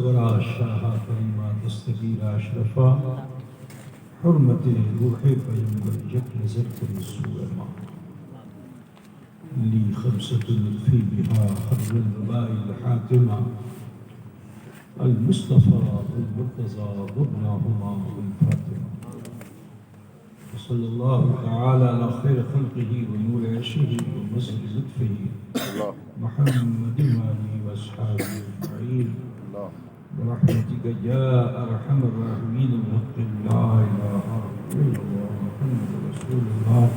الورى شاہ کریمہ دستگیر اشرفا حرمت روح پیمبر یک نظر کر سوء ما لی خمسة فی بها خر الوباء الحاتمہ المصطفى المرتضى ابنهما الفاطمة صلى الله تعالى على خير خلقه ونور عرشه ومصر لطفه محمد وآله وأصحابه أجمعين برحمتك يا أرحم الراحمين بحق لا إله إلا الله محمد رسول الله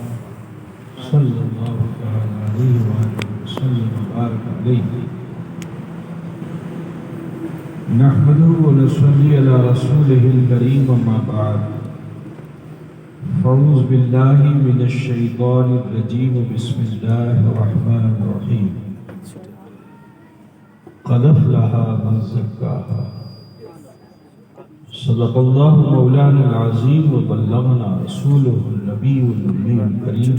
صلى الله تعالى عليه وآله وسلم وبارك عليه نحمده ونصلي على رسوله الكريم وما بعد فاعوذ بالله من الشيطان الرجيم بسم الله الرحمن الرحيم قد أفلح من زكاها صدق الله مولانا العظيم وبلغنا رسوله النبي الأمي الكريم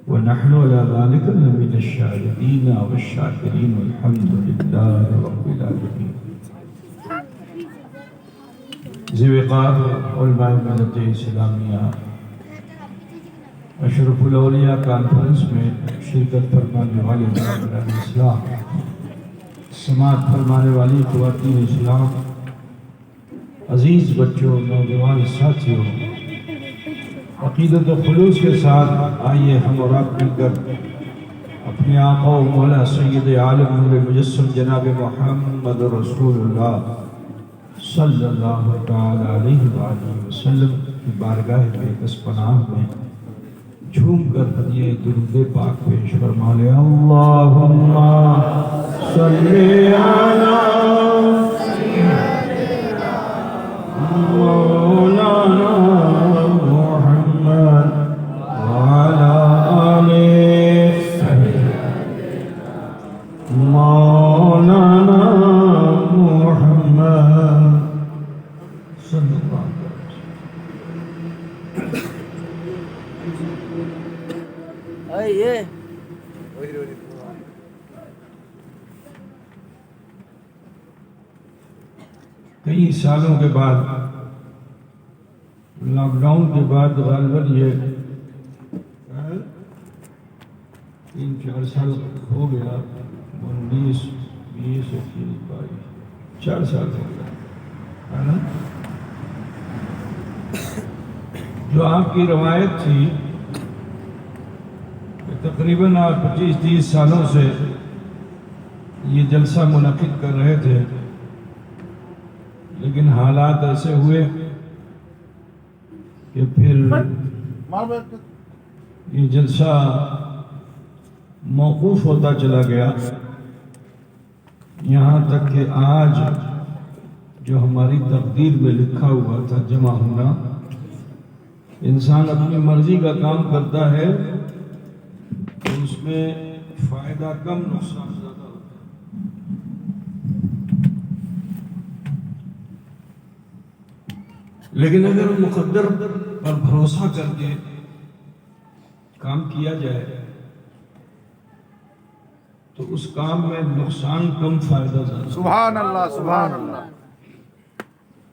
ونحن على ذلك من الشاهدين والشاكرين والحمد لله رب العالمين. ذوقار علماء ملت اسلامیہ اشرف الاولیاء کانفرنس میں شرکت فرمانے والے برادران اسلام، سماعت فرمانے والی خواتین اسلام، عزیز بچوں، نوجوان ساتھیوں، عقیدت و خلوص کے ساتھ آئیے ہم اور آپ مل کر اپنے آقا و مولا سید عالم نور مجسم جناب محمد رسول اللہ صلی اللہ تعالی علیہ وآلہ وسلم کی بارگاہ بےکس پناہ میں جھوم کر یہ درود پاک پیش فرما لے. اللہم صلی علی مولانا محمد وعلی آل مولانا محمد صلی اللہ علیہ وسلم. کئی سالوں کے بعد، لاک ڈاؤن کے بعد غالباً یہ 3-4 سال ہو گیا، 19 20 21 22 4 سال ہو گیا ہے نا. جو آپ کی روایت تھی کہ تقریباً آپ 25-30 سالوں سے یہ جلسہ منعقد کر رہے تھے، لیکن حالات ایسے ہوئے کہ پھر یہ جلسہ موقوف ہوتا چلا گیا، یہاں تک کہ آج جو ہماری تقدیر میں لکھا ہوا تھا جمع ہونا، انسان اپنی مرضی کا کام کرتا ہے تو اس میں فائدہ کم نقصان زیادہ ہوتا ہے. لیکن اگر مقدر پر بھروسہ کر کے کام کیا جائے تو اس کام میں نقصان کم فائدہ زیادہ. سبحان اللہ سبحان اللہ.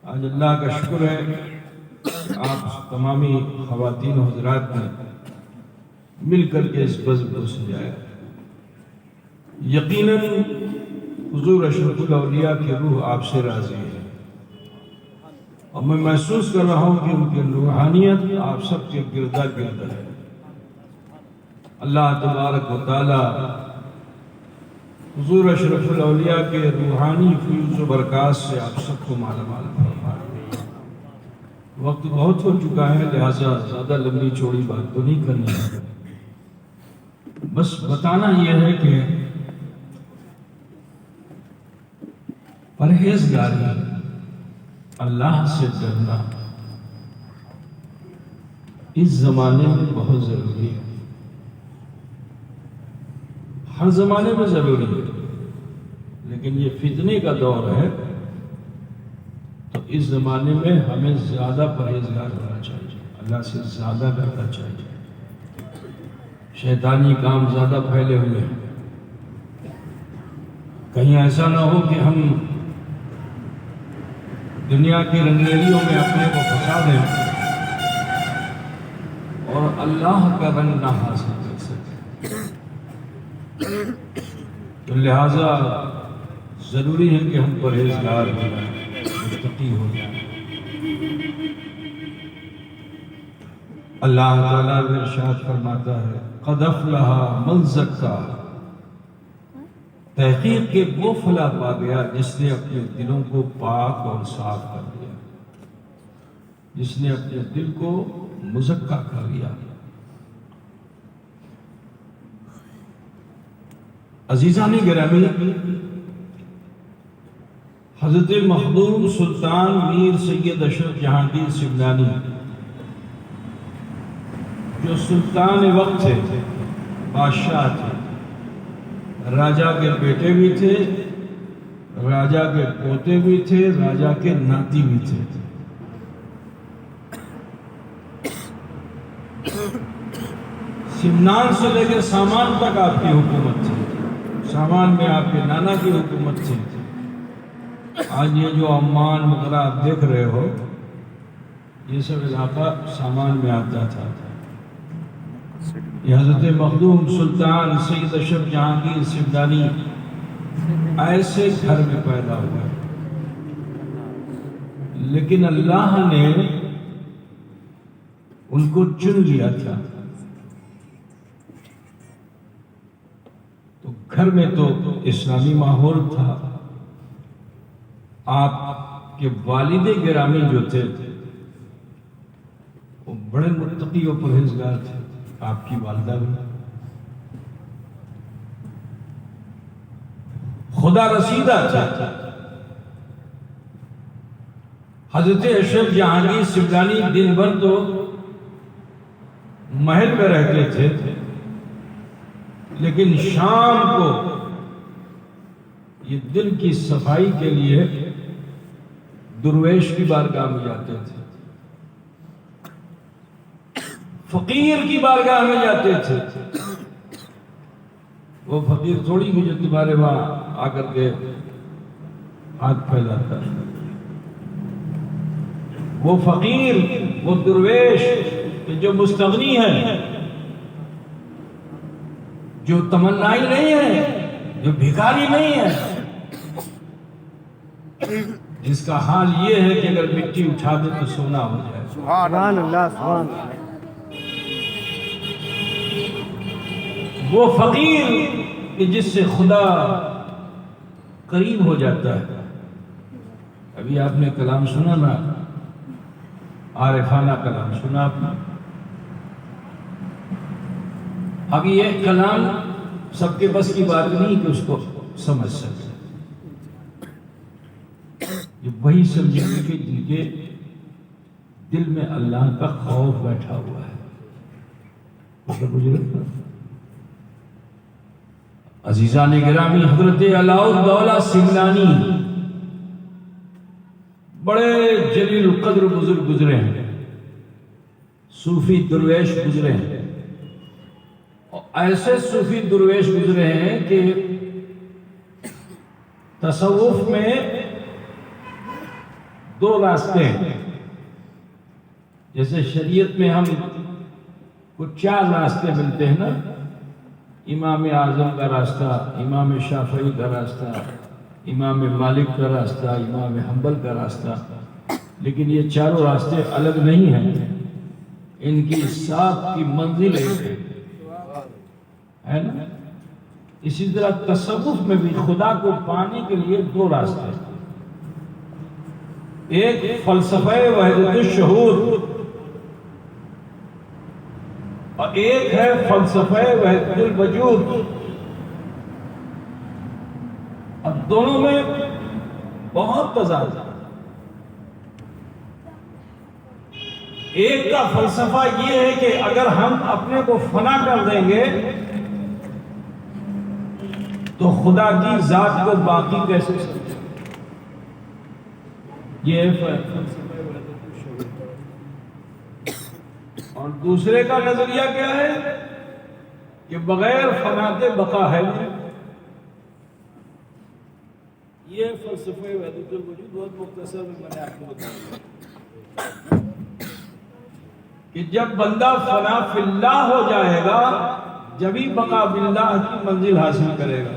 آج اللہ کا شکر ہے کہ آپ تمامی خواتین و حضرات نے مل کر کے اس بزم کو سجایا. یقیناً حضور اشرف الاولیاء کی روح آپ سے راضی ہے، اور میں محسوس کر رہا ہوں کہ ان کی روحانیت آپ سب کے گردا گرد ہے. اللہ تبارک و تعالی حضور اشرف الاولیاء کے روحانی فیوز و برکات سے آپ سب کو مالا مال فرمائے. وقت بہت ہو چکا ہے، لہذا زیادہ لمبی چوڑی بات تو نہیں کرنی ہے. بس بتانا یہ ہے کہ پرہیزگاری، اللہ سے ڈرنا اس زمانے میں بہت ضروری ہے. ہر زمانے میں ضروری ہے، لیکن یہ فتنے کا دور ہے تو اس زمانے میں ہمیں زیادہ پرہیزگار ہونا چاہیے، اللہ سے زیادہ ڈرنا چاہیے. شیطانی کام زیادہ پھیلے ہوئے ہیں. کہیں ایسا نہ ہو کہ ہم دنیا کی رنگریلیوں میں اپنے کو پھنسا دیں اور اللہ کا رنگ نہ حاصل کر سکے. تو لہذا ضروری ہے کہ ہم پرہیزگار ہو جائیں، متقی ہو جائیں. اللہ تعالیٰ ارشاد فرماتا ہے قد افلح من زکاہا، تحقیق کہ وہ فلاح پا گیا جس نے اپنے دلوں کو پاک اور صاف کر دیا، جس نے اپنے دل کو مزکا کر لیا. عزیزان گرامی، حضرت مخدوم سلطان میر سید اشرف جہانگیر سمنانی جو سلطان وقت تھے، بادشاہ تھے، راجا کے بیٹے بھی تھے، راجا کے پوتے بھی تھے، راجا کے ناتی بھی تھے. سمنان سے لے کے سامان تک آپ کی حکومت تھی. سامان میں آپ کے نانا کی حکومت تھی. آج یہ جو عمان وغیرہ آپ دیکھ رہے ہو، یہ سب علاقہ سامان میں آتا تھا. یہ حضرت مخدوم سلطان سید اشرف جہانگیر سمنانی ایسے گھر میں پیدا ہوا، لیکن اللہ نے ان کو چن لیا تھا. تو گھر میں تو اسلامی ماحول تھا. آپ کے والد گرامی جو تھے وہ بڑے متقی و پرہیزگار تھے. آپ کی والدہ بھی خدا رسیدہ تھا. حضرت اشرف جہانگیر سمنانی دن بھر تو محل میں رہتے تھے، لیکن شام کو یہ دل کی صفائی کے لیے درویش کی بارگاہ میں جاتے تھے، فقیر کی بارگاہ میں جاتے تھے. وہ فقیر تھوڑی بھی جو تمہارے وہاں آ کر کے ہاتھ پھیلاتا ہے. وہ فقیر، وہ درویش جو مستغنی ہے، جو تمنائی نہیں ہے، جو بھکاری نہیں ہے، جس کا حال یہ ہے کہ اگر مٹی اٹھا دے تو سونا ہو جائے. سبحان اللہ، سبحان اللہ. وہ فقیر کہ جس سے خدا قریب ہو جاتا ہے. ابھی آپ نے کلام سنا نا، عارفانہ کلام سنا آپ نے. اب یہ کلام سب کے بس کی بات نہیں کہ اس کو سمجھ سکے. یہ وہی سمجھیں گے کہ جن کے دل میں اللہ کا خوف بیٹھا ہوا ہے. عزیزان گرامی، حضرت علاء الدولہ سمنانی بڑے جلیل القدر بزرگ گزرے ہیں، صوفی درویش گزرے ہیں. اور ایسے صوفی درویش گزرے ہیں کہ تصوف میں دو راستے ہیں. جیسے شریعت میں ہم کو 4 راستے ملتے ہیں نا، امام اعظم کا راستہ، امام شافعی کا راستہ، امام مالک کا راستہ، امام حنبل کا راستہ. لیکن یہ چاروں راستے الگ نہیں ہیں، ان کی ساتھ کی منزل ہے نا. اسی طرح تصوف میں بھی خدا کو پانے کے لیے 2 راستے ہیں. ایک فلسفہ وحدت الشہود اور ایک ہے فلسفہ وحدت الوجود. اب دونوں میں بہت تضاد ہے. ایک کا فلسفہ یہ ہے کہ اگر ہم اپنے کو فنا کر دیں گے تو خدا کی ذات کو باقی کیسے سمجھیں. یہ فلسفہ وحدت الشہود. اور دوسرے کا نظریہ کیا ہے کہ بغیر فنا کے بقا ہے. یہ فلسفہ وحدت الوجود بہت مختصر میں نے آپ کو بتایا کہ جب بندہ فنا فی اللہ ہو جائے گا جبھی بقا باللہ کی منزل حاصل کرے گا.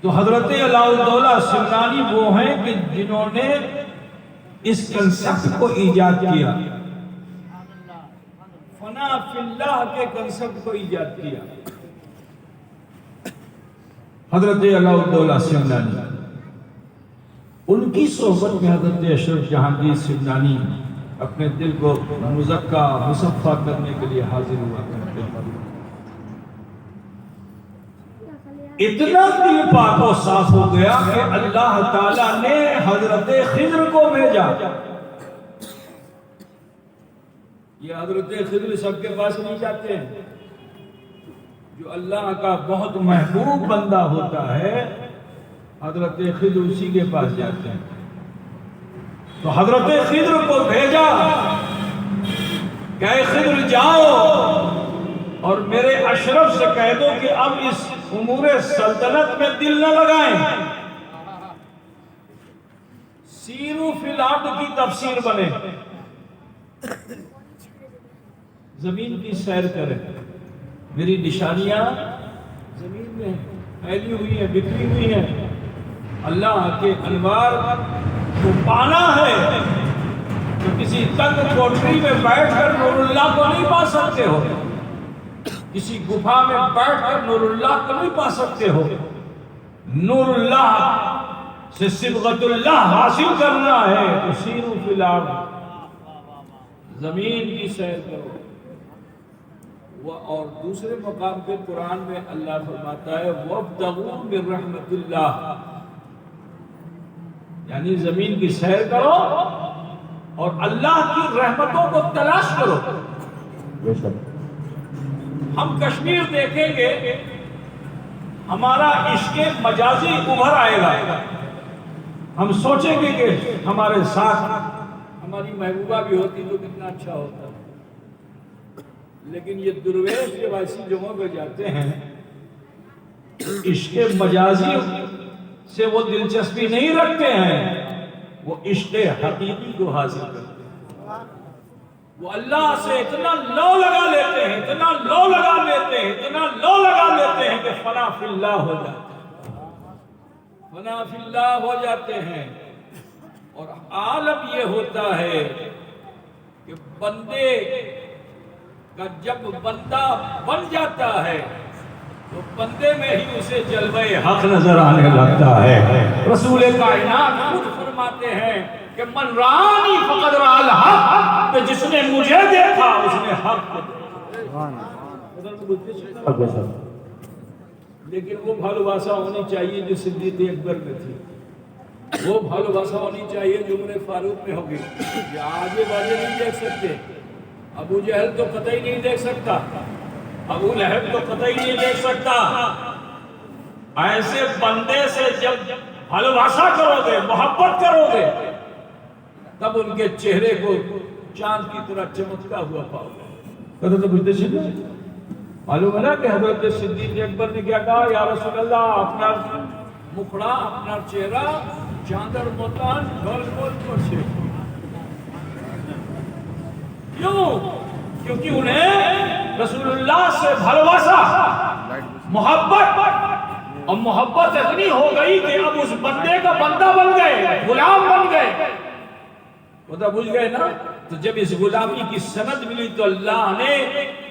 تو حضرت علاء الدولہ سمنانی وہ ہیں کہ جنہوں نے اس کنسپٹ کو ایجاد کیا، فنا فی اللہ کے کنسپٹ کو ایجاد کیا. حضرت علاء الدولہ سمنانی، ان کی صحبت میں حضرت اشرف جہانگیر سمنانی اپنے دل کو مزکہ مصفہ کرنے کے لیے حاضر ہوا کرتے ہیں. اتنا دل پاک و صاف ہو گیا کہ اللہ تعالیٰ نے حضرت خضر کو بھیجا. یہ حضرت خضر سب کے پاس نہیں جاتے ہیں. جو اللہ کا بہت محبوب بندہ ہوتا ہے حضرت خضر اسی کے پاس جاتے ہیں. تو حضرت خضر کو بھیجا کہ اے خضر جاؤ اور میرے اشرف سے کہہ دو کہ اب اس امور سلطنت میں دل نہ لگائیں، سیرو فی الارض کی تفسیر بنے، زمین کی سیر کریں. میری نشانیاں زمین میں پھیلی ہوئی ہیں، بکھری ہوئی ہیں. اللہ کے انوار کو پانا ہے تو کسی تنگ کوٹری میں بیٹھ کر نور اللہ کو نہیں پا سکتے ہو، کسی گفا میں بیٹھ کر نور اللہ کو نہیں پا سکتے ہو. نور اللہ سے صبغت اللہ حاصل کرنا ہے تو سیرو فی الارض، زمین کی سیر کرو. اور دوسرے مقام پہ قرآن میں اللہ فرماتا ہے وَابْتَغُوا مِن رَحْمَتِ اللَّهِ، یعنی زمین کی سیر کرو اور اللہ کی رحمتوں کو تلاش کرو. ہم کشمیر دیکھیں گے ہمارا عشق مجازی ابھر آئے گا. ہم سوچیں گے کہ ہمارے ساتھ ہماری محبوبہ بھی ہوتی تو کتنا اچھا ہوتا. لیکن یہ درویش جب ایسی جگہوں پہ جاتے ہیں عشق مجازی سے وہ دلچسپی نہیں رکھتے ہیں، وہ عشق حقیقی کو حاصل کرتے ہیں. وہ اللہ سے اتنا لو لگا لیتے ہیں، اتنا لو لگا لیتے ہیں، اتنا لو لگا لیتے ہیں کہ فنا فی اللہ ہو جاتے ہیں، فنا فی اللہ ہو جاتے ہیں. اور عالم یہ ہوتا ہے کہ بندے کا جب بندہ بن جاتا ہے تو بندے میں ہی اسے جلوہ حق نظر آنے لگتا ہے. رسول کائنات خود فرماتے ہیں کہ من رانی فقد رأى الحق، کہ جس نے مجھے دیکھا اس نے حق کو دیکھا. لیکن وہ بھالواسا ہونی چاہیے جو صدیق اکبر میں تھی، وہ بھالواسا ہونی چاہیے جو عمر فاروق میں ہوگی. یہ آگے باجے نہیں دیکھ سکتے. ابو جہل تو قطعی نہیں دیکھ سکتا، ابو لہب تو قطعی نہیں دیکھ سکتا. ایسے بندے سے جب بھالواسا کرو گے، محبت کرو گے، تب ان کے چہرے کو چاند کی طرح چمکتا ہوا پاؤ گے. تو بجھتے چلے معلوم ہے نا کہ حضرت صدیق اکبر نے کیا کہا، یا رسول اللہ اپنا مکھڑا، اپنا چہرہ چاندر موتان گول گول کو سے. کیوں؟ کیونکہ انہیں رسول اللہ سے بھالواسا، محبت، اور محبت اتنی ہو گئی کہ اب اس بندے کا بندہ بن گئے، غلام بن گئے. وہ تو بجھ گئے نا. تو جب اس غلامی کی سند ملی تو اللہ نے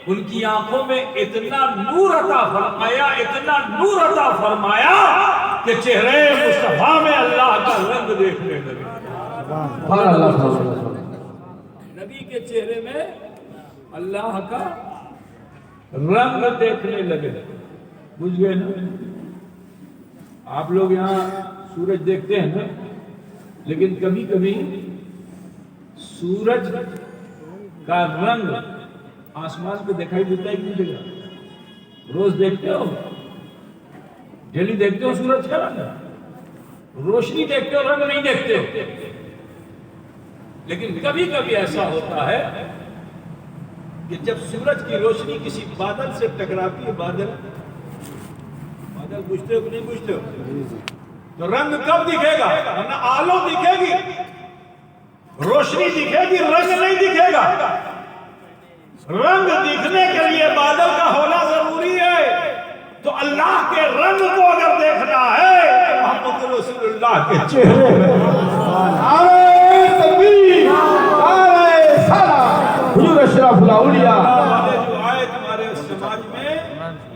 ان کی آنکھوں میں اتنا نور عطا فرمایا، اتنا نور عطا فرمایا کہ چہرے مصطفیٰ میں اللہ کا رنگ دیکھنے لگے. نبی کے چہرے میں اللہ کا رنگ دیکھنے لگے. بجھ گئے نا. آپ لوگ یہاں سورج دیکھتے ہیں نا، لیکن کبھی کبھی سورج کا رنگ آسمان پہ دکھائی دیتا ہے کہ نہیں دیکھا؟ روز دیکھتے ہو، ڈیلی دیکھتے ہو سورج کا رنگ، روشنی دیکھتے ہو، رنگ نہیں دیکھتے ہو. لیکن کبھی کبھی ایسا ہوتا ہے کہ جب سورج کی روشنی کسی بادل سے ٹکراتی ہے، بادل آج کل پوچھتے ہو کہ نہیں پوچھتے ہو؟ تو رنگ کب دکھے گا؟ ورنہ آلو دکھے گی، روشنی دکھے گی، رنگ نہیں دکھے گا۔ رنگ دکھنے کے لیے بادل کا ہونا ضروری ہے، تو اللہ کے رنگ کو اگر دیکھنا ہے تو محمد رسول اللہ کے چہرے میں نعرہ تکبیر، نعرہ صلاۃ، حضور اشرف الاولیاء والے جو آئے تمہارے سماج میں،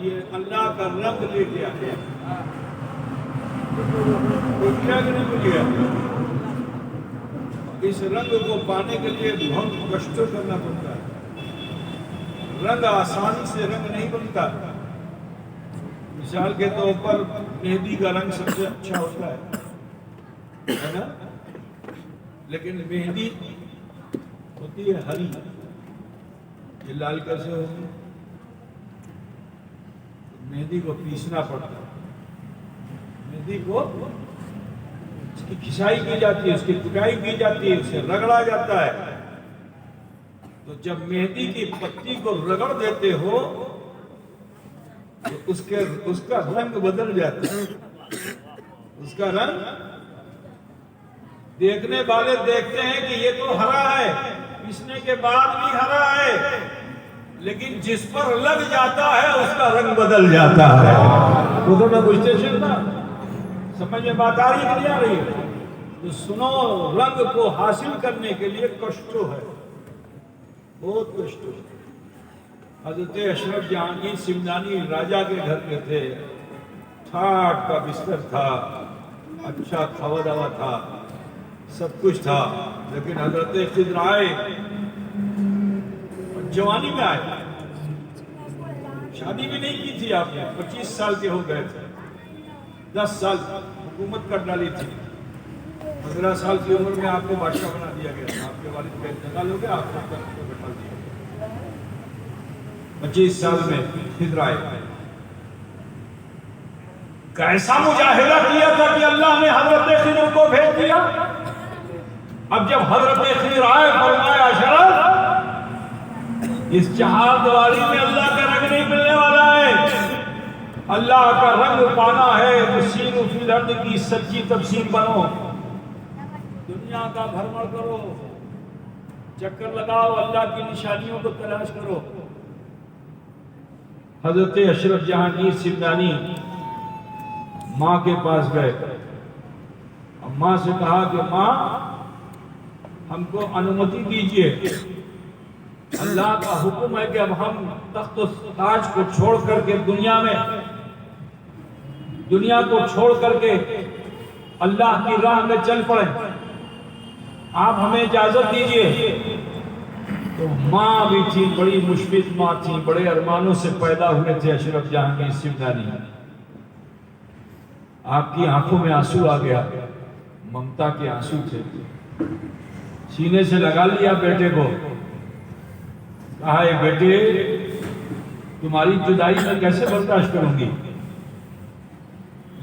یہ اللہ کا رنگ لے کے آئے۔ کیا کہ نہیں بولیے؟ اس رنگ کو پانے کے لیے بہت کشٹ کرنا پڑتا ہے۔ رنگ آسانی سے رنگ نہیں بنتا۔ مثال کے طور پر مہندی کا رنگ سب سے اچھا ہوتا ہے نا؟ لیکن مہندی ہوتی ہے ہری، یہ لال کیسے ہوتی ہے؟ مہندی کو پیسنا پڑتا ہے، مہندی کو اس کی کھسائی کی جاتی ہے، اس کی کٹائی کی جاتی ہے، اسے رگڑا جاتا ہے۔ تو جب مہندی کی پتی کو رگڑ دیتے ہو تو اس کا رنگ بدل جاتا ہے، اس کا رنگ دیکھنے والے دیکھتے ہیں کہ یہ تو ہرا ہے، پیسنے کے بعد بھی ہرا ہے، لیکن جس پر لگ جاتا ہے اس کا رنگ بدل جاتا ہے۔ وہ تو میں پوچھتے چلتا، سمجھ میں بات آ رہی ہے نہیں آ رہی ہے؟ تو سنو، رنگ کو حاصل کرنے کے لیے کشٹو ہے، بہت کشٹو ہے۔ حضرت اشرف جہانگیر سمنانی راجہ کے گھر کے تھے، ٹھاٹ کا بستر تھا، اچھا کھاوا داوا تھا، سب کچھ تھا، لیکن حضرت خضر آئے، جوانی میں آئے، شادی بھی نہیں کی تھی آپ نے، 25 سال کے ہو گئے تھے، 10 سال حکومت کر ڈالی تھی، 15 سال کی عمر میں آپ کو بادشاہ بنا دیا گیا تھا، آپ کے والد کا انتقال ہو گیا، آپ کو بٹھا دیا گیا، 25 سال میں خضر آئے۔ کیسا مجاہدہ کیا تھا کہ اللہ نے حضرت خضر کو بھیج دیا۔ اب جب حضرت خضر آئے، فرمایا اشرف، اس چہار دیواری میں اللہ کا رنگ نہیں ملنے والا ہے، اللہ کا رنگ پانا ہے تو سیروا فی الارض کی سچی تفسیر بنو، دنیا کا بھرمڑ کرو، چکر لگاؤ، اللہ کی نشانیوں کو تلاش کرو۔ حضرت اشرف جہانگیر سمنانی ماں کے پاس گئے، ماں سے کہا کہ ماں ہم کو انومتی دیجیے، اللہ کا حکم ہے کہ اب ہم تخت و تاج کو چھوڑ کر کے دنیا کو چھوڑ کر کے اللہ کی راہ میں چل پڑیں، آپ ہمیں اجازت دیجیے۔ تو ماں بھی تھی، بڑی مشفق ماں تھی، بڑے ارمانوں سے پیدا ہوئے تھے اشرف جہانگیر سمنانی۔ آپ کی آنکھوں میں آنسو آ گیا، ممتا کے آنسو تھے، سینے سے لگا لیا بیٹے کو، کہا اے بیٹے تمہاری جدائی میں کیسے برداشت کروں گی،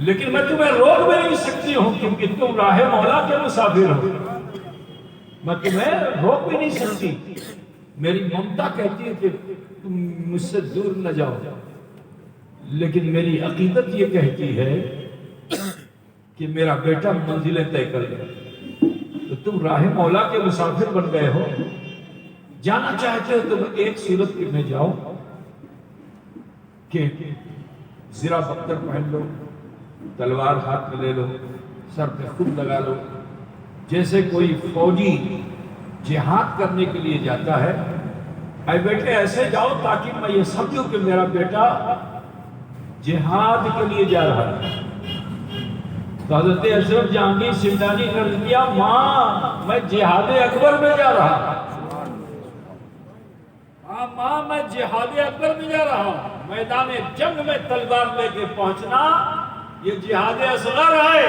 لیکن میں تمہیں روک بھی نہیں سکتی ہوں کیونکہ تم راہ مولا کے مسافر ہو، میں تمہیں روک بھی نہیں سکتی، میری ممتا کہتی ہے کہ تم مجھ سے دور نہ جاؤ، لیکن میری عقیدت یہ کہتی ہے کہ میرا بیٹا منزلیں طے کر لے، تو تم راہ مولا کے مسافر بن گئے ہو، جانا چاہتے ہو تو ایک صورت میں جاؤ کہ زرہ بختر پہن لو، تلوار ہاتھ میں لے لو، سر پہ خود لگا لو، جیسے کوئی فوجی جہاد کرنے کے لیے جاتا ہے، اے بیٹے ایسے جاؤ تاکہ میں یہ سمجھوں کہ میرا بیٹا جہاد کے لیے جا رہا ہے۔ تو حضرت اشرف جہانگیر سمنانی نے عرض کیا ماں میں جہاد اکبر میں جا رہا ہوں، ماں میں جہاد اکبر میں جا رہا ہوں، میدان جنگ میں تلوار لے کے پہنچنا یہ جہاد اصغر ہے،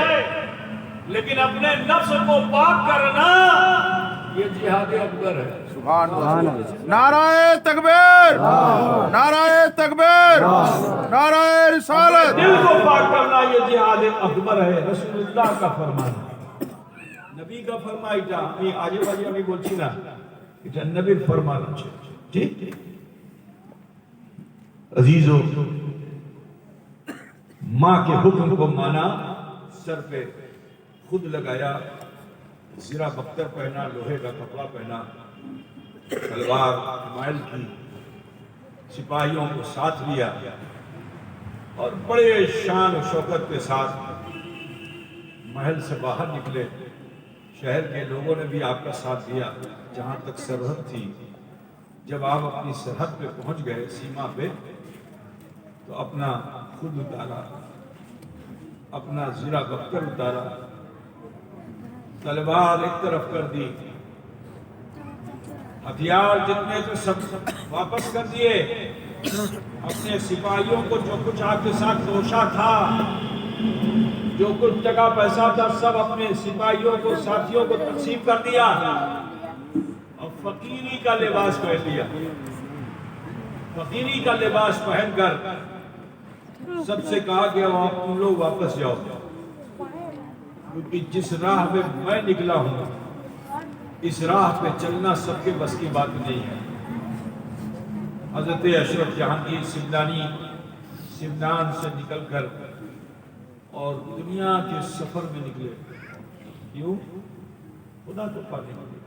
لیکن اپنے نفس کو پاک کرنا یہ جہاد اکبر ہے۔ سبحان اللہ، نعرہ تکبیر، نعرہ تکبیر، نعرہ رسالت۔ دل کو پاک کرنا یہ جہاد اکبر ہے، رسول اللہ کا فرمان ہے، نبی کا فرمان ہے، আমি আজে বাজে আমি বলছি না, এটা নবীর ফরমান আছে, ঠিক? عزیزو ماں کے حکم کو مانا، سر پہ خود لگایا، زرہ بختر پہنا، لوہے کا کپڑا پہنا، تلوار حمائل کی، سپاہیوں کو ساتھ لیا اور بڑے شان و شوکت کے ساتھ محل سے باہر نکلے۔ شہر کے لوگوں نے بھی آپ کا ساتھ دیا جہاں تک سرحد تھی۔ جب آپ اپنی سرحد پہ پہنچ گئے، سیما پہ، تو اپنا خود اتارا، اپنا زرہ بختر اتارا، تلوار ایک طرف کر دی، ہتھیار جتنے تو سب واپس کر دیے، اپنے سپاہیوں کو جو کچھ آپ کے ساتھ توشہ تھا، جو کچھ ٹکا پیسہ تھا، سب اپنے سپاہیوں کو، ساتھیوں کو تقسیم کر دیا اور فقیری کا لباس پہن لیا۔ فقیری کا لباس پہن کر سب سے کہا کہ آپ تم لوگ واپس جاؤ، کیونکہ جس راہ پہ میں نکلا ہوں اس راہ پہ چلنا سب کے بس کی بات نہیں ہے۔ حضرت اشرف جہانگیر سمنانی سمنان سے نکل کر اور دنیا کے سفر میں نکلے، کیوں؟ خدا کو پانے کے لیے۔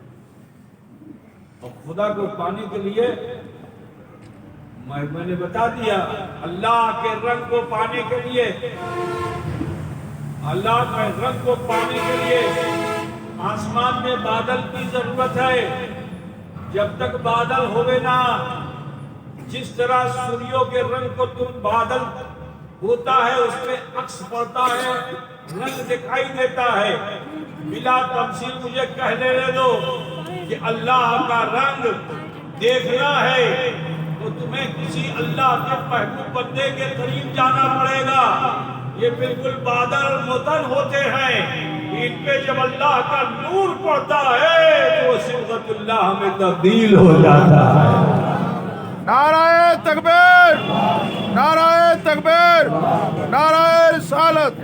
اور خدا کو پانے کے لیے میں نے بتا دیا، اللہ کے رنگ کو پانے کے لیے، اللہ کے رنگ کو پانے کے لیے آسمان میں بادل کی ضرورت ہے۔ جب تک بادل ہوئے نا، جس طرح سوریوں کے رنگ کو تم بادل ہوتا ہے اس میں عکس پڑتا ہے، رنگ دکھائی دیتا ہے، بلا تفصیل مجھے کہہ لینے دو کہ اللہ کا رنگ دیکھنا ہے تو تمہیں کسی اللہ کے محبوب بندے کے قریب جانا پڑے گا۔ یہ بالکل بادل متن ہوتے ہیں، ان پہ جب اللہ کا نور پڑتا ہے تو صبغت اللہ میں تبدیل ہو جاتا ہے۔ نعرہ تکبیر، نعرہ تکبیر، نعرہ رسالت،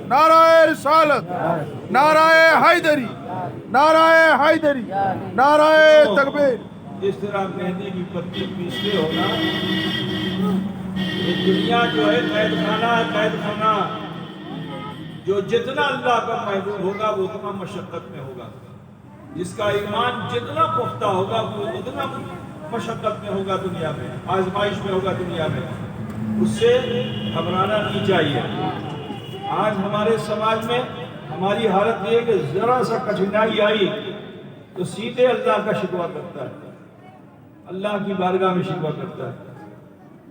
نعرہ رسالت، نعرہ حیدری، نعرہ حیدری، نعرہ تکبیر۔ اس طرح مہندی کی پتی پیستے ہونا، یہ دنیا جو ہے قید خانہ ہے، قید خانہ۔ جو جتنا اللہ کا محبوب ہوگا وہ اتنا مشقت میں ہوگا، جس کا ایمان جتنا پختہ ہوگا وہ اتنا مشقت میں ہوگا، دنیا میں آزمائش میں ہوگا، دنیا میں۔ اس سے گھبرانا نہیں چاہیے۔ آج ہمارے سماج میں ہماری حالت یہ کہ ذرا سا کٹھنائی آئی تو سیدھے اللہ کا شکوہ کرتا ہے، اللہ کی بارگاہ میں شکوہ کرتا ہے،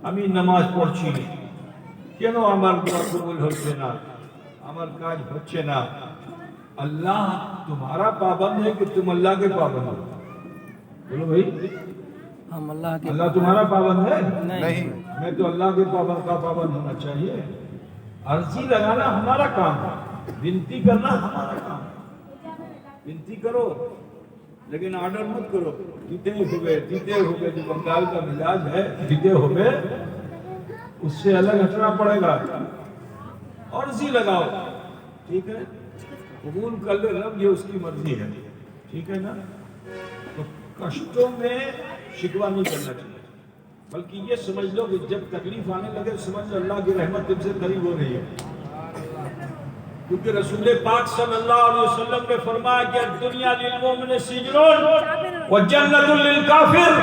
ہمیں نماز پڑھی کیوں ہمار دعا قبول ہوتے نا، ہمار کاج بچے نا۔ اللہ تمہارا پابند ہے کہ تم اللہ کے پابند ہو؟ بولو بھائی، ہم اللہ کے اللہ تمہارا پابند ہے؟ نہیں، میں تو اللہ کے پابند کا پابند ہونا چاہیے۔ عرضی لگانا ہمارا کام ہے، بنتی کرنا ہمارا کام ہے، بنتی کرو لیکن آرڈر مت کرو۔ جیتے ہوئے جو بنگال کا مزاج ہے، جیتے ہوئے اس سے الگ ہٹنا پڑے گا۔ عرضی لگاؤ، ٹھیک ہے، قبول کر لے رب، یہ اس کی مرضی ہے، ٹھیک ہے نا۔ تو کشتوں میں شکوہ نہیں کرنا چاہیے، بلکہ یہ سمجھ لو کہ جب تکلیف آنے لگے سمجھ لو اللہ کی رحمت تم سے قریب ہو رہی ہے، کیونکہ رسول پاک صلی اللہ علیہ وسلم نے فرمایا کہ دنیا للمومن سجن وجنت للکافر،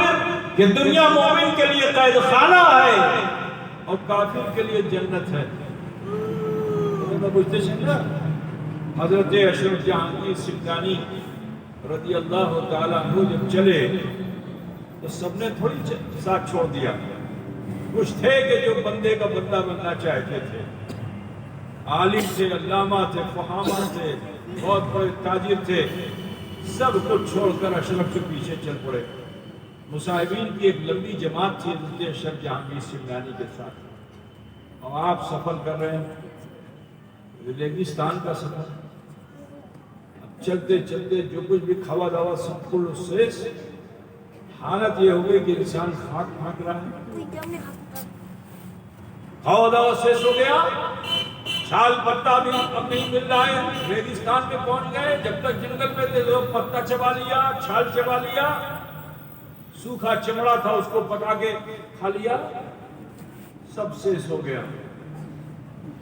کہ دنیا مومن کے لیے قید خانہ ہے اور کافر کے لیے جنت ہے۔ بجھتے سمجھا؟ حضرت اشرف جہانگیر سمنانی رضی اللہ تعالیٰ عنہ جب چلے تو سب نے تھوڑی ساتھ چھوڑ دیا۔ کچھ تھے کہ جو بندے کا بندہ بننا چاہتے تھے، عالم تھے، علامہ تھے، فہامہ تھے، بہت بڑے تاجر تھے، سب کچھ چھوڑ کر اشرف کے پیچھے چل پڑے۔ مصاحبین کی ایک لمبی جماعت تھی حضرت اشرف جہانگیر سمنانی کے ساتھ، اور آپ سفر کر رہے ہیں، ریگستان کا سفر۔ اب چلتے چلتے جو کچھ بھی کھوا دوا سب کل اس سے حالت یہ ہو گئی کہ انسان خاک پھانک رہا ہے، کھوا دوا سیس ہو گیا، چھال پتا بھی اب نہیں مل رہا ہے۔ ریگستان میں پہنچ گئے، جب تک جنگل میں تھے لوگ پتا چبا لیا، چھال چبا لیا، سوکھا چمڑا تھا اس کو پکا کے کھا لیا، سب سیس ہو گیا۔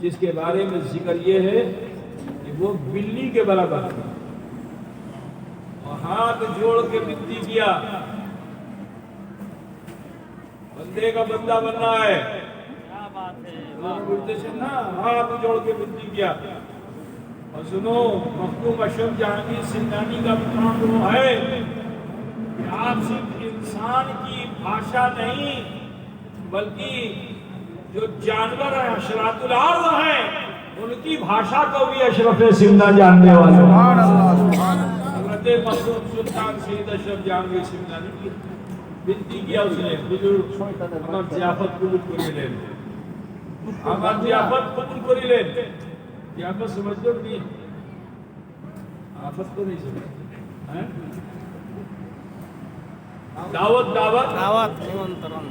جس کے بارے میں ذکر یہ ہے کہ وہ بلی کے برابر ہے، اور ہاتھ جوڑ کے بنتی کیا، بندے کا بندہ بننا ہے، ہاتھ جوڑ کے بنتی کیا۔ اور سنو، مخدوم اشرف جہانگیر سندھانی کا کام وہ ہے کہ آپ صرف انسان کی بھاشا نہیں بلکہ جو جانور ہیں، حشرات الارض ہیں، ان کی بھاشا کو بھی اشرف سمدہ جاننے والے ہیں۔ سبحان اللہ، سبحان اللہ۔ حضرت مخدوم سلطان سید اشرف جہانگیر سندھانی کی بنتی کیا، اس نے بزرگ ہمار ضیافت قبول کری لیں، ہمار ضیافت قبول کری لیں۔ ضیافت سمجھ دو نہیں، آفت کو نہیں سمجھتے، دعوت دعوت دعوت نمنترن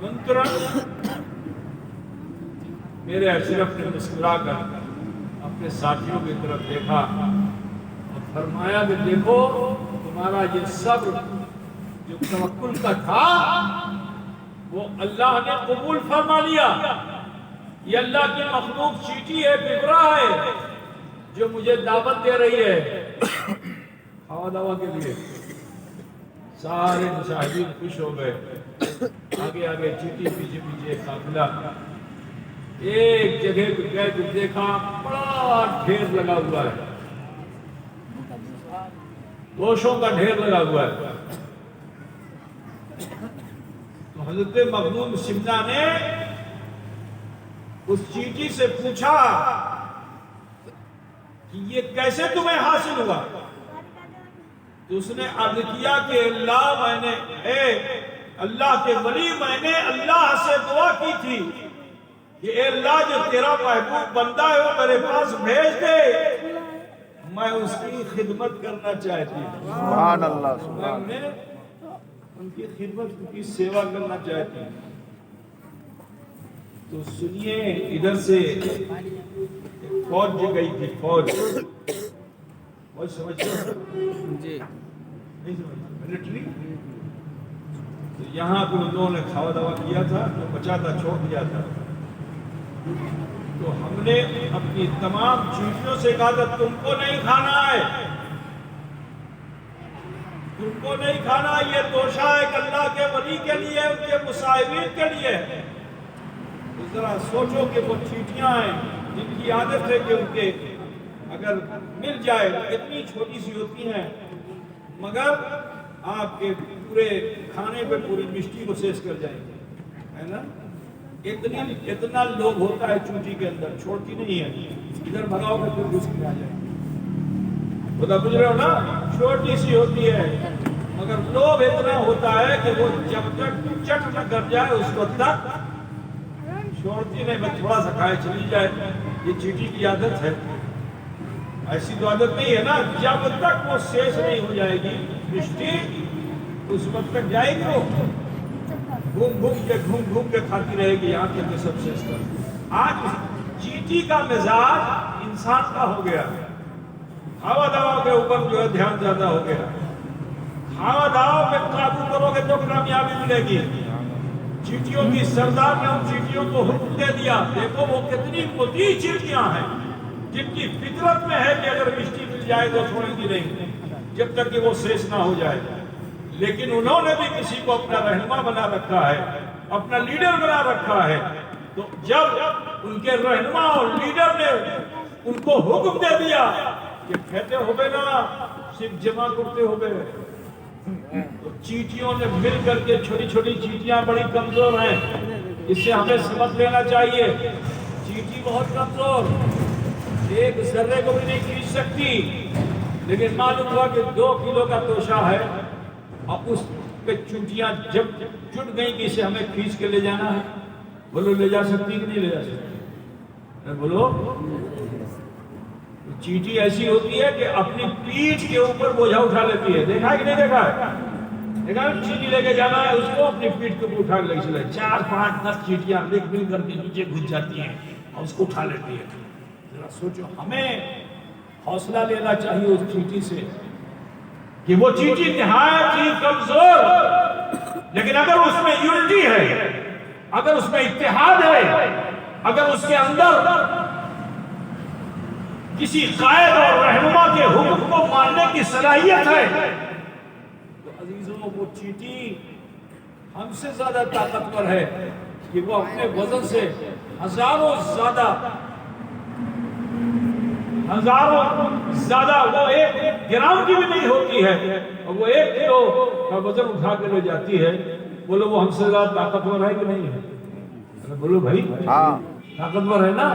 منترن۔ میرے اشرف نے مسکرا کر اپنے ساتھیوں کی طرف دیکھا اور فرمایا کہ دیکھو، تمہارا یہ صبر جو توکل کا تھا وہ اللہ نے قبول فرما لیا۔ یہ اللہ کی مخلوق چیٹی ہے، ببرا ہے، جو مجھے دعوت دے رہی ہے کھاوا دوا کے لیے۔ سارے مشاہدین خوش ہو گئے، آگے آگے چیٹی پیچھے پیچھے قافلہ۔ ایک جگہ پہ گئے تو دیکھا بڑا ڈھیر لگا ہوا ہے، گوشوں کا ڈھیر لگا ہوا ہے۔ تو حضرت مخدوم سمدہ نے اس چیٹی سے پوچھا کہ یہ کیسے تمہیں حاصل ہوا؟ تو اس نے عرض کیا کہ اللہ کے ولی، میں نے اللہ سے دعا کی تھی کہ اے اللہ، جو تیرا محبوب بندہ ہے وہ میرے پاس بھیج دے، میں اس کی خدمت کرنا چاہتی ہوں۔ سبحان اللہ، سبحان میں ان کی خدمت، ان کی سیوا کرنا چاہتی ہوں۔ تو سنیے، ادھر سے فوج جو گئی تھی، فوج سمجھتے ہو؟ جی نہیں سمجھتے، ملٹری۔ تو یہاں پہ انہوں نے کھاوا دوا کیا تھا، جو بچا تھا چھوڑ دیا تھا۔ تو ہم نے اپنی تمام چیٹیوں سے کہا تھا تم کو نہیں کھانا ہے، تم کو نہیں کھانا، یہ توشہ ایک اللہ کے ولی کے لیے، ان کے مصاحبین کے لیے۔ تو ذرا سوچو کہ وہ چیٹیاں ہیں جن کی عادت ہے کہ ان کے اگر مل جائے، اتنی چھوٹی سی ہوتی ہیں مگر آپ کے پورے کھانے پہ پوری مشٹی کو سیس کر جائیں گے، ہے نا؟ اتنا لوگ ہوتا ہے چونٹی کے اندر، چھوڑتی نہیں ہے، ادھر بھگاؤ گے پھر گھس کے آ جائے گی، خدا بجھ رہے ہو نا؟ چھوٹی سی ہوتی ہے مگر لوگ اتنا ہوتا ہے کہ وہ جب تک چٹ نہ کر جائے اس وقت تک چھوڑتی نہیں، بس تھوڑا سا کھائے چلی جائے۔ یہ چیٹی کی عادت ہے، ایسی تو عادت نہیں ہے نا، جب تک وہ سیس نہیں ہو جائے گی مشٹی اس وقت تک جائے گی، وہ گھوم گھوم کے کھاتی رہے گی، یہاں کے سب سیس کر۔ آج چیٹی کا مزاج انسان کا ہو گیا، کھاوا دوا کے اوپر جو ہے دھیان زیادہ ہو گیا۔ کھاوا دوا پہ قابو کرو گے تو کامیابی ملے گی۔ چیٹیوں کی سردار نے ان چیٹیوں کو حکم دے دیا، دیکھو وہ کتنی مطیع چیٹیاں ہیں جن کی فطرت میں ہے کہ اگر مشٹی مل جائے تو چھوڑیں گی نہیں جب تک کہ وہ سیس نہ ہو جائے۔ لیکن انہوں نے بھی کسی کو اپنا رہنما بنا رکھا ہے، اپنا لیڈر بنا رکھا ہے۔ تو جب ان کے رہنما اور لیڈر نے ان کو حکم دے دیا کہ کہتے ہوئے نا صرف جمع کرتے ہوئے، تو چیٹیوں نے مل کر کے، چھوٹی چھوٹی چیٹیاں بڑی کمزور ہیں، اس سے ہمیں سبق لینا چاہیے۔ چیٹی بہت کمزور، ایک ذرے کو بھی نہیں کھینچ سکتی، لیکن معلوم ہوا کہ 2 کلو کا توشہ ہے اور اس پہ چونٹیاں جب جٹ گئیں کہ اسے ہمیں کھینچ کے لے جانا ہے۔ بولو لے جا سکتی کہ نہیں لے جا سکتی؟ بولو، چیٹی ایسی ہوتی ہے کہ اپنی پیٹھ کے اوپر بوجھا اٹھا لیتی ہے، دیکھا ہے کہ نہیں دیکھا ہے؟ دیکھا چیٹی لے کے جانا ہے اس کو، اپنی پیٹھ کے اوپر اٹھا کے لے چلے، 4 5 10 چیٹیاں مل کر کے نیچے گھس جاتی ہیں اور اس کو اٹھا لیتی ہے۔ ذرا سوچو، ہمیں حوصلہ لینا چاہیے اس چیٹی سے کہ وہ چیٹی نہایت ہی کمزور، لیکن اگر اس میں یونٹی ہے، اگر اس میں اتحاد ہے، اگر اس کے اندر کسی قائد اور رہنما کے حکم کو ماننے کی صلاحیت ہے تو عزیزوں وہ چیٹی ہم سے زیادہ طاقتور ہے کہ وہ اپنے وزن سے ہزاروں زیادہ وہ 1 گرام کی بھی نہیں ہوتی ہے اور وہ 1 کلو کا وزن اٹھا کے لے جاتی ہے. بولو وہ ہم سے زیادہ طاقتور ہے کہ نہیں ہے؟ بولو بھائی ہاں طاقتور ہے نا.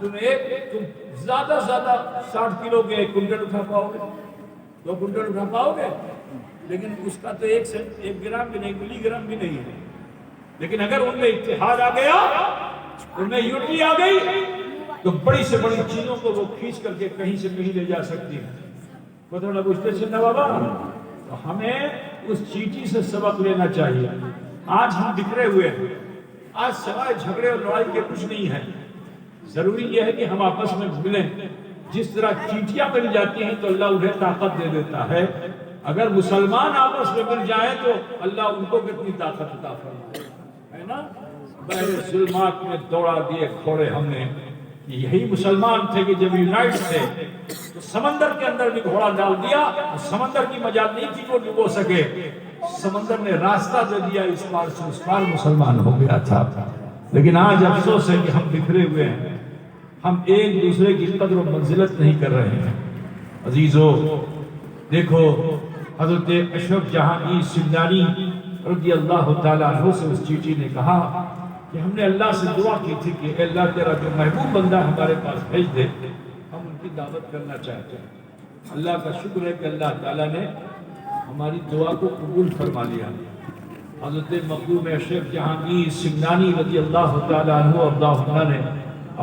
تم زیادہ 60 کلو کے 1 کنٹل اٹھا پاؤ گے، 2 کنٹل اٹھا پاؤ گے، لیکن اس کا تو 1 گرام بھی نہیں، ملی گرام بھی نہیں ہے. لیکن اگر ان میں اتحاد آ گیا، ان میں یونٹی آ گئی، تو بڑی سے بڑی چیزوں کو وہ کھینچ کر کے کہیں سے کہیں لے جا سکتی ہے. تھوڑا پوچھتے چلنا بابا، تو ہمیں اس چیٹی سے سبق لینا چاہیے. آج ہم بکھرے ہوئے ہیں، آج سوائے جھگڑے اور لڑائی کے کچھ نہیں ہے. ضروری یہ ہے کہ ہم آپس میں ملیں. جس طرح چیٹیاں مل جاتی ہیں تو اللہ انہیں طاقت دے دیتا ہے، اگر مسلمان آپس میں مل جائیں تو اللہ ان کو کتنی طاقت عطا فرمائے، ہے نا. بہر ظلمات میں دوڑا دیے کھوڑے ہم نے. یہی مسلمان تھے کہ جب یونائٹ تھے تو سمندر کے اندر بھی گھوڑا ڈال دیا، سمندر کی مجال نہیں تھی وہ ڈبو سکے، سمندر نے راستہ دے دیا، اس پار سے اس پار مسلمان ہو گیا تھا. لیکن آج افسوس ہے کہ ہم بکھرے ہوئے ہیں، ہم ایک دوسرے کی قدر و منزلت نہیں کر رہے ہیں. عزیزو دیکھو، حضرت اشرف جہانگیر سندانی رضی اللہ تعالیٰ عنہ سے اس چیٹی نے کہا کہ ہم نے اللہ سے دعا کی تھی کہ اے اللہ تیرا جو محبوب بندہ ہمارے پاس بھیج دے، ہم ان کی دعوت کرنا چاہتے ہیں. اللہ کا شکر ہے کہ اللہ تعالیٰ نے ہماری دعا کو قبول فرما لیا. حضرت مخدوم اشرف جہانگیر سندانی رضی اللہ تعالیٰ عنہ اللہ نے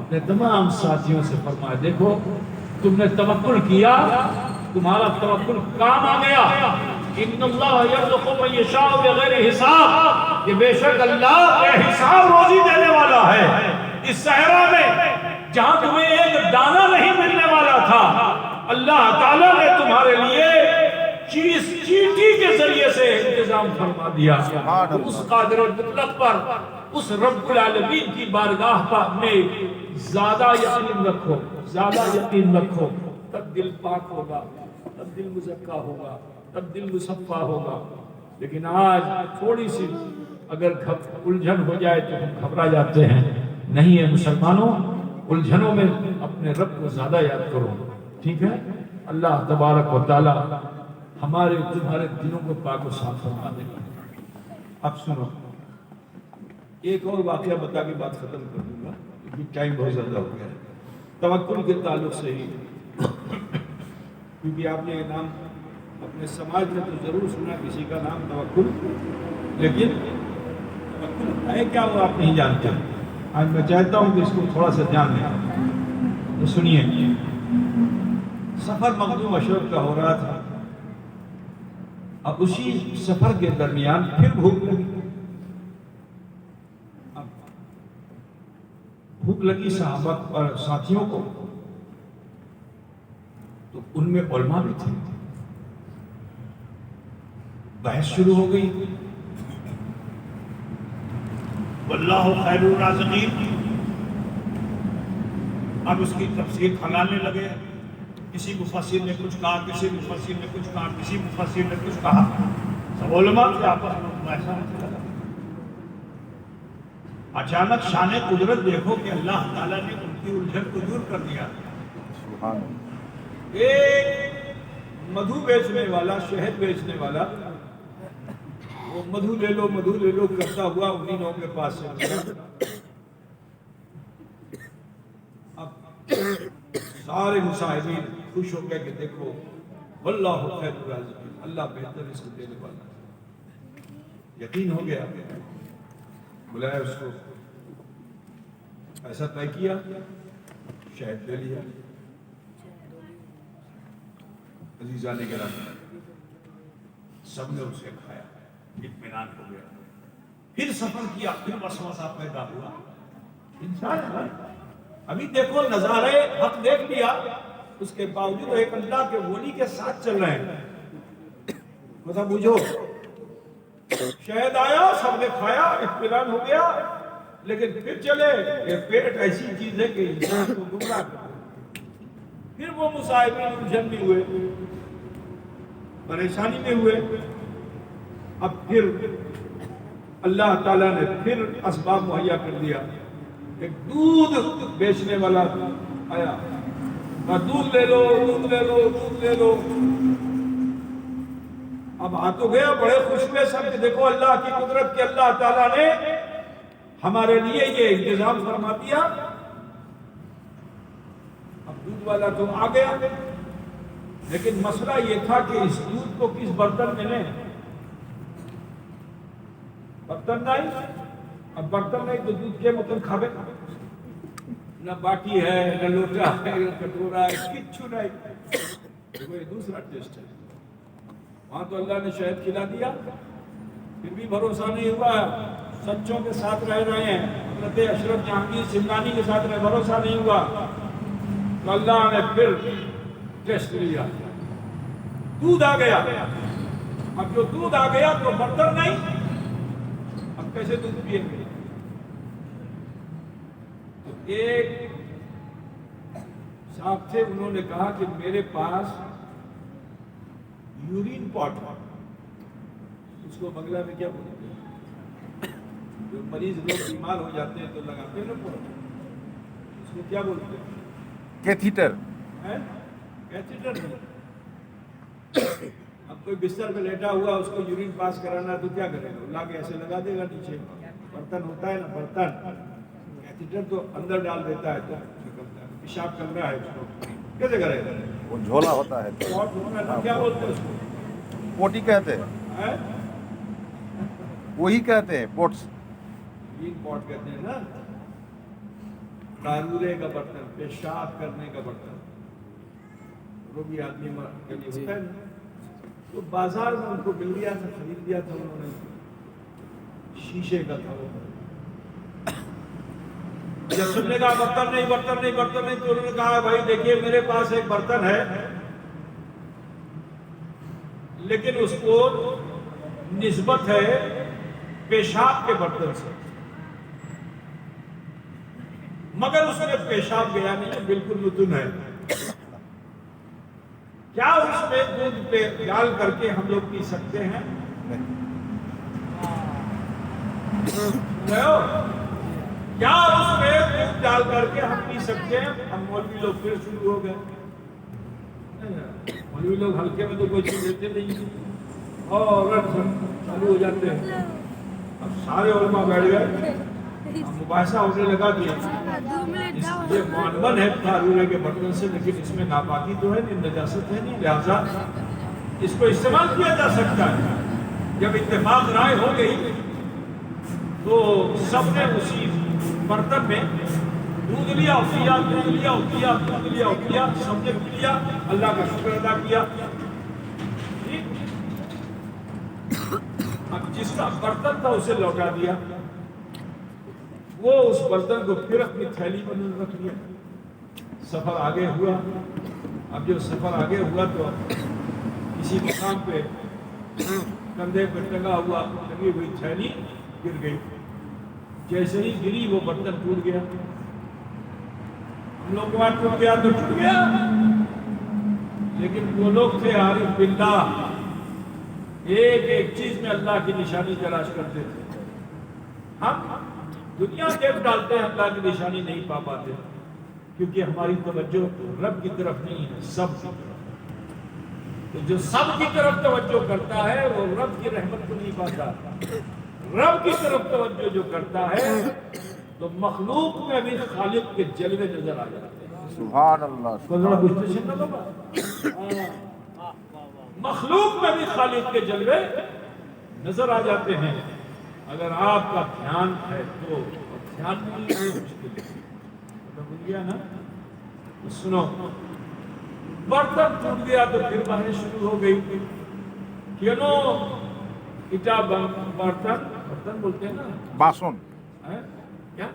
اپنے تمام ساتھیوں سے فرمایا، دیکھو تم نے توکل کیا، تمہارا توکل کام آ گیا. ان اللہ یرزق من یشاء بغیر حساب، کہ بے شک اللہ بے حساب روزی دینے والا ہے. اس صحرا میں جہاں تمہیں ایک دانہ نہیں ملنے والا تھا، اللہ تعالیٰ نے تمہارے لیے چیٹی کے ذریعے سے انتظام فرما دیا. اس قادر مطلق پر، اس رب العالمین کی بارگاہ میں زیادہ یقین رکھو، زیادہ یقین رکھو، تب دل پاک ہوگا، تب دل مزکا ہوگا، تب دل مصفا ہوگا. لیکن آج تھوڑی سی اگر الجھن ہو جائے تو ہم گھبرا جاتے ہیں. نہیں ہے مسلمانوں، الجھنوں میں اپنے رب کو زیادہ یاد کرو، ٹھیک ہے. اللہ تبارک و تعالی ہمارے تمہارے دلوں کو پاک و صاف فرما دے گا. اب سنو، ایک اور واقعہ بتا کے بات ختم کر دوں گا کیونکہ ٹائم بہت زیادہ ہو گیا ہے. توکل کے تعلق سے ہی، کیونکہ آپ نے یہ نام اپنے سماج میں تو ضرور سنا کسی کا نام توکل، لیکن توکل ہے کیا وہ آپ نہیں جانتے. آج میں چاہتا ہوں کہ اس کو تھوڑا سا جان لیں. تو سنیے، سفر مخدوم اشرف کا ہو رہا تھا. اب اسی سفر کے درمیان پھر بھوک لگی. بھوک لگی صحابہ اور ساتھیوں کو، تو ان میں علماء بھی تھے. بحث شروع ہو گئی. واللہ خیر الرازقین. اب اس کی تفسیر پھیلانے لگے. کسی مفسر نے کچھ کہا، کسی مفسر نے کچھ کہا، کسی مفسر نے کچھ کہا. سب علماء کے آپس میں مباحثہ ہونے لگا. اچانک شان قدرت دیکھو کہ اللہ تعالیٰ نے ان کی الجھن کو دور کر دیا. ایک مدھو بیچنے والا، شہد بیچنے والا، وہ مدھو لے لو کرتا ہوا انہیں لوگوں کے پاس سے. اب سارے مصاحبین خوش ہو گئے کہ دیکھو واللہ خیر الرازقین، اللہ بہتر اس کو دینے والا. یقین ہو گیا. بلایا اس کو، ایسا طے کیا، شہد لے لیا. عزیزان گرامی، سب نے اسے کھایا، اطمینان ہو گیا. پھر سفر کیا، پھر وسوسہ پیدا ہوا. انسان ابھی دیکھو نظارے حق دیکھ لیا، اس کے باوجود ایک اللہ کے ولی کے ساتھ چل رہے ہیں. مطلب بوجھو، شہد آیا، سب نے کھایا، اطمینان ہو گیا. لیکن پھر چلے یہ پیٹ ایسی چیز ہے کہ انسان کو گمراہ کرتا ہے۔ پھر وہ مصائبین الجھن میں ہوئے، پریشانی میں ہوئے۔ اب پھر اللہ تعالیٰ نے پھر اسباب مہیا کر دیا۔ ایک دودھ بیچنے والا آیا، کہا دودھ لے لو، دودھ لے لو، دودھ لے لو۔ اب آ تو گیا، بڑے خوش ہوئے سب کہ دیکھو اللہ کی قدرت کہ اللہ تعالیٰ نے ہمارے لیے یہ انتظام فرما دیا۔ اب دودھ والا تو آ گیا، لیکن مسئلہ یہ تھا کہ اس دودھ کو کس برتن میں لیں؟ برتن نہیں، اب برتن نہیں تو دودھ کے مطلب کھاوے، نہ باٹی ہے، نہ لوٹا ہے، نہ کٹورا ہے، کچھ نہیں۔ کوئی دوسرا ٹیسٹ ہے۔ وہاں تو اللہ نے شہد کھلا دیا، پھر بھی بھروسہ نہیں ہوا۔ سچوں کے ساتھ رہ رہے ہیں، حضرت اشرف جہانگیر سمنانی کے ساتھ رہ، بھروسہ نہیں ہوا تو اللہ نے پھر ٹیسٹ لیا، دودھ آ گیا۔ اب جو دودھ آ گیا تو برتن نہیں، اب کیسے دودھ پیئیں گے؟ تو ایک صاحب تھے، انہوں نے کہا کہ میرے پاس یورین پاٹ ہے، اس کو بنگلہ میں کیا بولتے ہیں؟ جو مریض لوگ بیمار ہو جاتے ہیں تو لگاتے ہیں نا پاٹ، اس کو کیا بولتے ہیں؟ کیتھیٹر۔ کیتھیٹر نہیں۔ اب کوئی بستر پہ لیٹا ہوا اس کو یورین پاس کرانا ہے تو کیا کرے گا؟ لا کے ایسے لگا دے گا نیچے، برتن ہوتا ہے نا برتن، کیتھیٹر تو اندر ڈال دیتا ہے تو نکلتا ہے، پیشاب کر رہا ہے اس کو کیسے کرے گا؟ وہ جھولا ہوتا ہے، پاٹ ہونا ہے، کیا بولتے ہیں اس کو؟ پوٹی کہتے ہیں، ہیں؟ وہی کہتے ہیں پوٹس۔ یورین پاٹ کہتے ہیں نا، قارورے کا برتن، پیشاب کرنے کا برتن، روگی آدمی کے لیے ہوتا ہے نا۔ تو بازار میں ان کو مل گیا تھا، خرید لیا تھا انہوں نے، شیشے کا تھا وہ۔ جب سن نے کہا برتن نہیں، برتن نہیں، برتن نہیں، تو انہوں نے کہا بھائی دیکھیے میرے پاس ایک برتن ہے، لیکن اس کو نسبت ہے پیشاب کے برتن سے، مگر اس میں پیشاب گیا نہیں، بالکل متن ہے۔ کیا اس میں دودھ پہ ڈال کر کے ہم لوگ پی سکتے ہیں؟ کیا اس میں دودھ ڈال کر کے ہم پی سکتے ہیں؟ ہم مولوی لوگ پھر شروع ہو گئے، مولوی لوگ ہلکے میں تو کوئی چیز دیتے نہیں اور چالو ہو جاتے ہیں۔ اب سارے علماء بیٹھ گئے، مباحثہ ہونے لگا کہ یہ معلوم ہے قارورے کے برتن سے، لیکن اس میں ناپاکی تو ہے نہیں، نجاست ہے نہیں، لہذا اس کو استعمال کیا جا سکتا ہے۔ جب اتفاق رائے ہو گئی تو سب نے اسی برتن میں دودھ لیا، پیا، دودھ لیا، پیا، دودھ لیا، پیا، سب نے پی لیا، اللہ کا شکر ادا کیا۔ اب جس کا برتن تھا اسے لوٹا دیا، وہ اس برتن کو پھر اپنی تھیلی میں رکھ لیا۔ سفر آگے ہوا، اب جو سفر آگے ہوا تو کسی مقام پہ کندھے پہ ٹنگا ہوا لگی ہوئی تھیلی گر گئی، جیسے ہی گری وہ برتن ٹوٹ گیا۔ ہم لوگ کے بعد ٹوٹ گیا تو ٹوٹ گیا، لیکن وہ لوگ تھے عارف باللہ، ایک ایک چیز میں اللہ کی نشانی تلاش کرتے تھے۔ ہم دنیا دیکھ ڈالتے ہیں، اللہ کی نشانی نہیں پا پاتے، کیونکہ ہماری توجہ رب کی طرف نہیں ہے، سب کی طرف۔ تو جو سب کی طرف توجہ کرتا ہے وہ رب کی رحمت کو نہیں پاتا۔ رب کی طرف توجہ جو کرتا ہے تو مخلوق میں بھی خالق کے جلوے نظر آ جاتے ہیں۔ سبحان اللہ۔ مخلوق میں بھی خالق کے جلوے نظر آ جاتے ہیں۔ اگر آپ کا دھیان ہے تو دھیان نہیں مشکل ہے نا۔ سنو، برتن ٹوٹ گیا تو پھر بحث شروع ہو گئی، کیوں اٹا برتن، برتن بولتے ہیں نا، باسن، کیا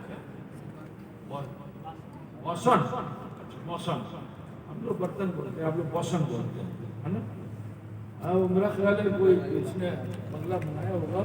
موسن، موسن ہم لوگ برتن بولتے ہیں، آپ لوگ موسن بولتے ہیں، ہے نا۔ میرا خیال ہے کوئی اس نے بنگلہ بنایا ہوگا،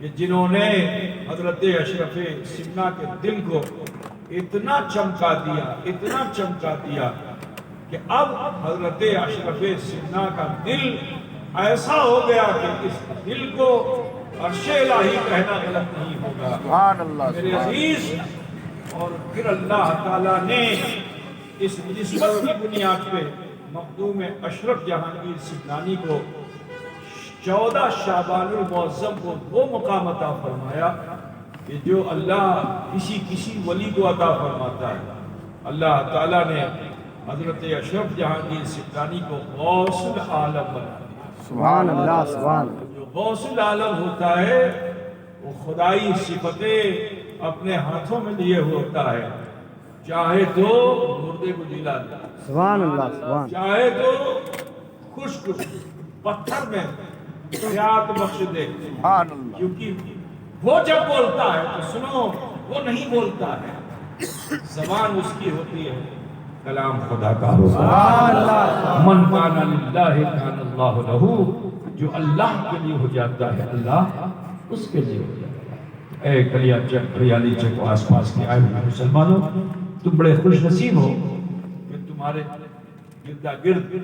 کہ جنہوں نے حضرت اشرف سمنا کے دل کو اتنا چمکا دیا کہ اب حضرت اشرف سمنا کا دل ایسا ہو گیا کہ اس دل کو عرش الہی کہنا غلط نہیں ہوگا. سبحان اللہ. میرے عزیز، اور پھر اللہ تعالیٰ نے اس نسبت کی بنیاد پہ مخدوم اشرف جہانگیر سمنانی کو 14 شعبان المعظم کو وہ مقام عطا فرمایا کہ جو اللہ کسی ولی کو عطا فرماتا ہے. اللہ تعالیٰ نے حضرت اشرف جہانگیر سمنانی کو غوث العالم بنا دیا. سبحان اللہ سبحان. جو غوث العالم ہوتا ہے وہ خدائی صفتیں اپنے ہاتھوں میں لیے ہوتا ہے. چاہے تو مردے کو جلا دے، سبحان اللہ سبحان. چاہے تو خشک پتھر میں حیات بخش دے. سبحان اللہ. کیونکہ وہ جب بولتا ہے تو سنو، وہ نہیں بولتا ہے، زبان اس کی ہوتی ہے، کلام خدا کا ہوتا سبحان اللہ. ہے. من کان للہ کان اللہ لہ، جو اللہ کے لیے ہو جاتا ہے اللہ اس کے لیے ہو جاتا ہے. اے کلیا چک، ہریالی چک و آس پاس کے آئے ہوئے مسلمانوں، تم بڑے خوش نصیب ہو کہ تمہارے گردا گرد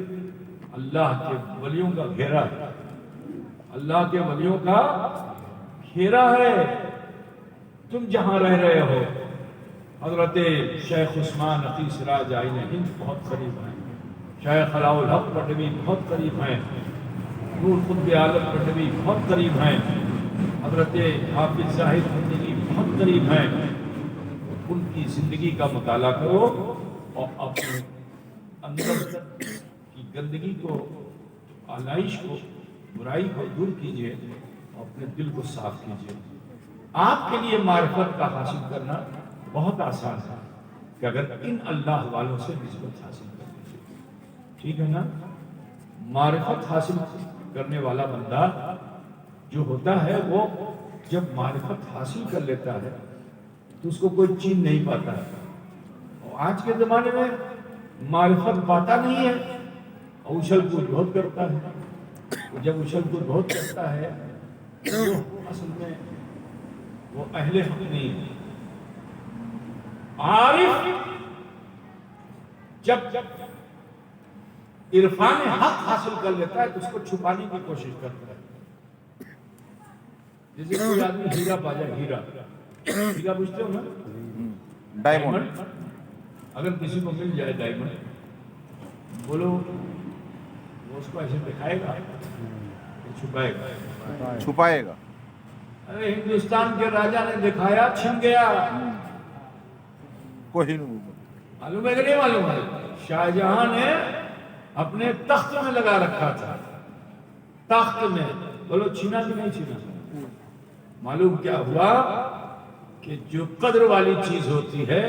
اللہ کے ولیوں کا گھیرا ہے، اللہ کے ولیوں کا گھیرا ہے. تم جہاں رہ رہے ہو، حضرت شیخ عثمان عقی سراج آئین ہند بہت قریب ہیں، شیخ علاء الحق پٹوی بہت قریب ہیں، نور قطب عالم پٹوی بہت قریب ہیں، حضرت حافظ زاہد زندگی بہت قریب ہیں. ان کی زندگی کا مطالعہ کرو اور اپنے اندر کی گندگی کو، آلائش کو، برائی کو دور کیجئے اور اپنے دل کو صاف کیجئے. آپ کے لیے معرفت کا حاصل کرنا بہت آسان ہے کہ اگر ان اللہ والوں سے نسبت حاصل کر لیجیے. ٹھیک ہے نا؟ معرفت حاصل کرنے والا بندہ جو ہوتا ہے وہ جب معرفت حاصل کر لیتا ہے تو اس کو کوئی چین نہیں پاتا ہے. اور آج کے زمانے میں معرفت پاتا نہیں ہے اور اچھل کود بہت کرتا ہے. جب اچھل کود بہت کرتا ہے تو اصل میں وہ اہل حق نہیں ہے. عارف جب عرفان حق حاصل کر لیتا ہے تو اس کو چھپانے کی کوشش کرتا ہے. جیسے کوئی آدمی ہیرا پا جائے، ہیرا پوچھتے ہو نا، ڈائمنڈ. اگر کسی کو مل جائے ڈائمنڈ، بولو وہ اس کو ایسے دکھائے گا کہ چھپائے گا؟ چھپائے گا. ارے ہندوستان کے راجا نے دکھایا، چھن گیا. کوئی نہیں. معلوم ہے کہ نہیں معلوم ہے؟ شاہ جہاں نے اپنے تخت میں لگا رکھا تھا، تخت میں. بولو چھینا کہ نہیں چھینا؟ معلوم کیا ہوا کہ جو قدر والی چیز ہوتی ہے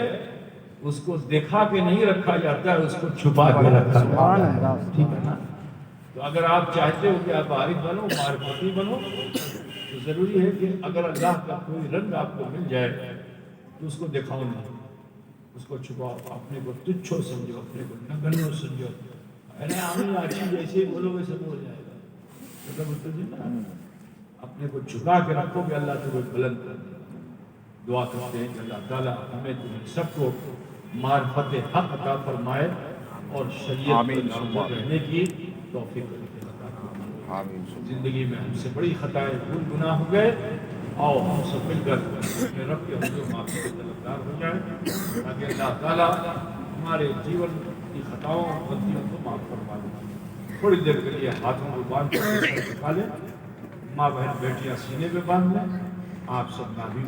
اس کو دکھا کے نہیں رکھا جاتا ہے، اس کو چھپا کے رکھا جاتا ہے. ٹھیک ہے نا؟ تو اگر آپ چاہتے ہو کہ آپ عارف بنو، معرفتی بنو، تو ضروری ہے کہ اگر اللہ کا کوئی رنگ آپ کو مل جائے تو اس کو دکھاؤ نہیں، اس کو چھپاؤ. اپنے کو تچھو سمجھو، اپنے کو نگنو سمجھو. ارے آمین آچی جیسے ہی بولو ویسے ہو جائے گا. اپنے کو چھپا کے رکھو کہ اللہ تمہیں بلند کر دے. دعا کرتے ہیں کہ اللہ تعالیٰ ہمیں تمہیں سب کو معرفت حق عطا فرمائے اور شریعت پر رہنے کی توفیق عطا فرمائے. زندگی میں ہم سے بڑی خطائیں، بھول گناہ ہو گئے، آؤ ہم سب مل کر اپنے رب کے حضور معافی کے طلبگار ہو جائیں تاکہ اللہ تعالیٰ ہمارے جیون کی خطاؤں اور غلطیوں کو معاف فرما دے. تھوڑی دیر کے لیے ہاتھوں کو باندھ کر نکالیں، ماں بہن بیٹیاں سینے پہ باندھ لیں. آپ سب نابین